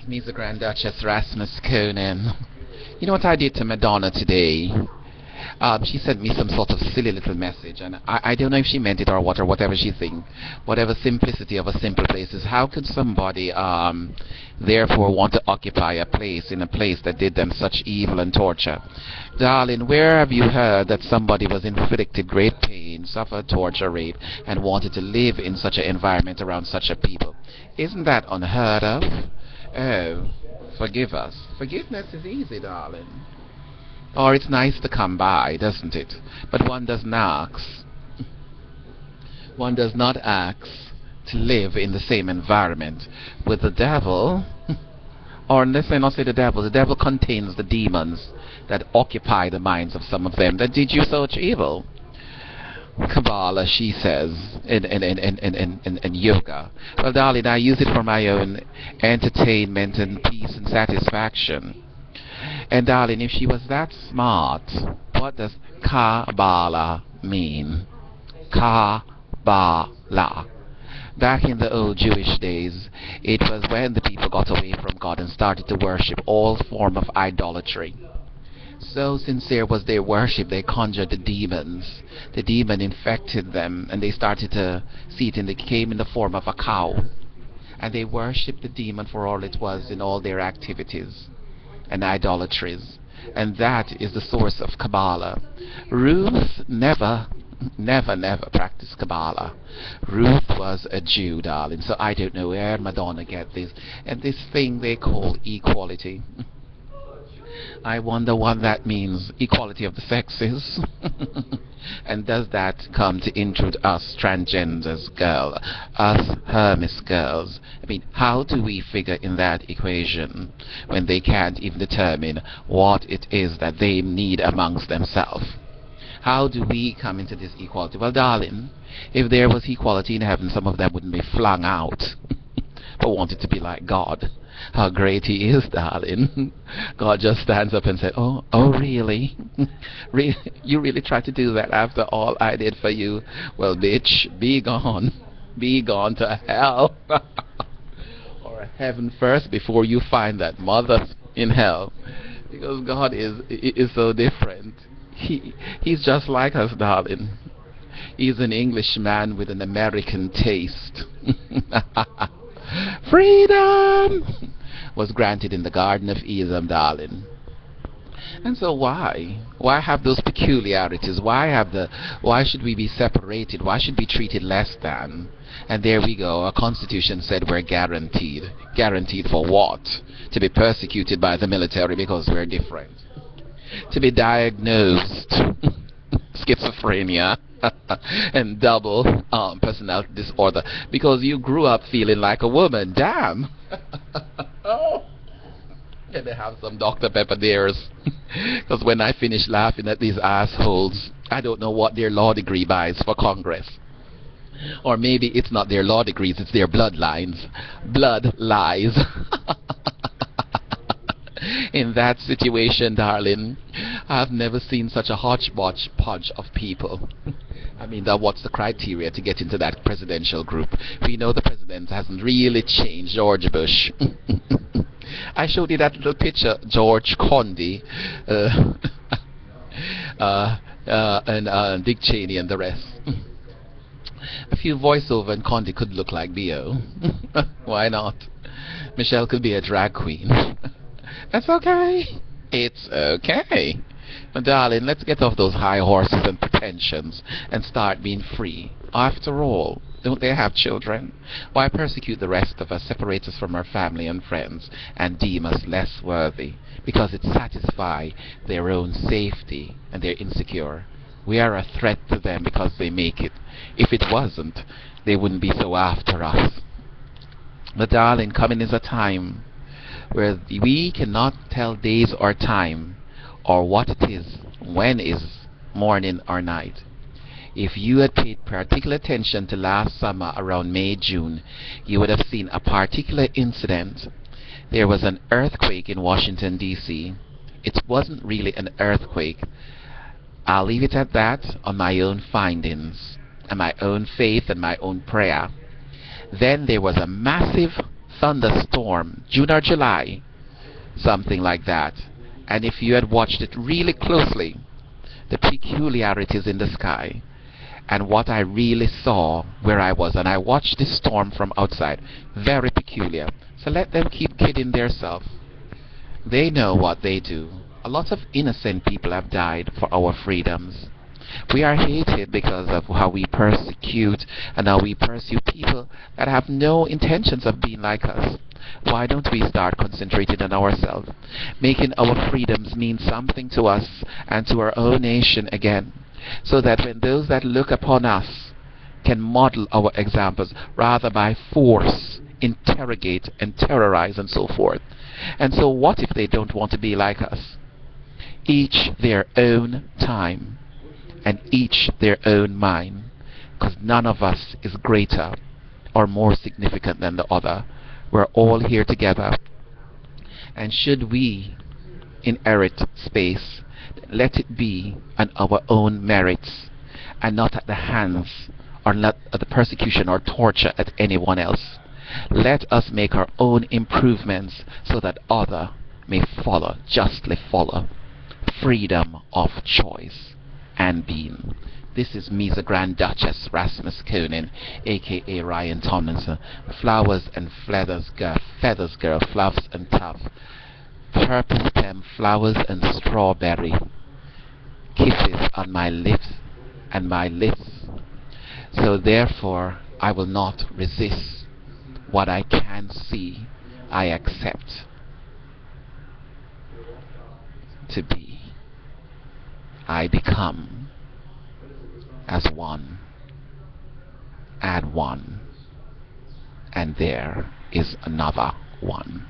ENVY.MEZA Grand Duchess Rasmus Conan. You know what I did to Madonna today? She sent me some sort of silly little message, and I don't know if she meant it or what, or whatever she thinks. Whatever simplicity of a simple place is, how could somebody therefore want to occupy a place in a place that did them such evil and torture? Darling, where have you heard that somebody was inflicted great pain, suffered torture, rape, and wanted to live in such an environment around such a people? Isn't that unheard of? Oh, forgive us. Forgiveness is easy, darling. Or it's nice to come by, doesn't it? But one doesn't ask. One does not ask to live in the same environment with the devil. Or let's not say the devil. The devil contains the demons that occupy the minds of some of them that did you such evil. Kabbalah, she says, in yoga. Well, darling, I use it for my own entertainment and peace and satisfaction. And darling, if she was that smart, what does Kabbalah mean? Kabbalah. Back in the old Jewish days, it was when the people got away from God and started to worship all form of idolatry. So sincere was their worship, they conjured the demons. The demon infected them, and they started to see it, and it came in the form of a cow. And they worshipped the demon for all it was in all their activities and idolatries. And that is the source of Kabbalah. Ruth never practiced Kabbalah. Ruth was a Jew, darling. So I don't know where Madonna get this. And this thing they call equality. I wonder what that means. Equality of the sexes. And does that come to intrude us transgenders girls, us Hermes girls? I mean, how do we figure in that equation when they can't even determine what it is that they need amongst themselves? How do we come into this equality? Well, darling, if there was equality in heaven, some of them wouldn't be flung out but wanted to be like God. How great he is, darling. God just stands up and said, oh really? You really tried to do that after all I did for you? Well, bitch, be gone. Be gone to hell. Or heaven first before you find that mother in hell. Because God is so different. He's just like us, darling. He's an Englishman with an American taste. Freedom was granted in the Garden of Eden, darling. And so why have those peculiarities? Why should we be separated? Why should we be treated less than? And there we go. Our Constitution said we're guaranteed. Guaranteed for what? To be persecuted by the military because we're different. To be diagnosed schizophrenia and double personality disorder because you grew up feeling like a woman. Damn. And they have some Dr. Pepper dares. Because when I finish laughing at these assholes, I don't know what their law degree buys for Congress. Or maybe it's not their law degrees, it's their bloodlines. Blood lies. In that situation, darling, I've never seen such a hodgepodge of people. I mean, what's the criteria to get into that presidential group? We know the president hasn't really changed. George Bush. I showed you that little picture, George Condi, and Dick Cheney and the rest. A few voiceover and Condi could look like B.O. Why not? Michelle could be a drag queen. That's okay. It's okay. But darling, let's get off those high horses and pretensions and start being free. After all, don't they have children? Why persecute the rest of us, separate us from our family and friends, and deem us less worthy? Because it satisfies their own safety, and they're insecure. We are a threat to them because they make it. If it wasn't, they wouldn't be so after us. But darling, coming is a time where we cannot tell days or time or what it is, when is morning or night. If you had paid particular attention to last summer around May, June, you would have seen a particular incident. There was an earthquake in Washington, D.C. It wasn't really an earthquake. I'll leave it at that on my own findings and my own faith and my own prayer. Then there was a massive thunderstorm, June or July, something like that. And if you had watched it really closely, the peculiarities in the sky, and what I really saw where I was, and I watched this storm from outside, very peculiar. So let them keep kidding themselves. They know what they do. A lot of innocent people have died for our freedoms. We are hated because of how we persecute and how we pursue people that have no intentions of being like us. Why don't we start concentrating on ourselves, making our freedoms mean something to us and to our own nation again, so that when those that look upon us can model our examples rather by force, interrogate and terrorize and so forth. And so what if they don't want to be like us? Each their own time and each their own mind, because none of us is greater or more significant than the other. We're all here together, and should we inherit space, let it be on our own merits and not at the hands or not at the persecution or torture at anyone else. Let us make our own improvements so that other may follow, justly follow. Freedom of choice and being. This is MEZA Grand Duchess Rasmus Koenig, aka Ryan Tomlinson. Flowers and feathers girl, fluffs and tough. Purple stem flowers and strawberry. Kisses on my lips and my lips. So therefore I will not resist. What I can see, I accept to be. I become as one, add one, and there is another one.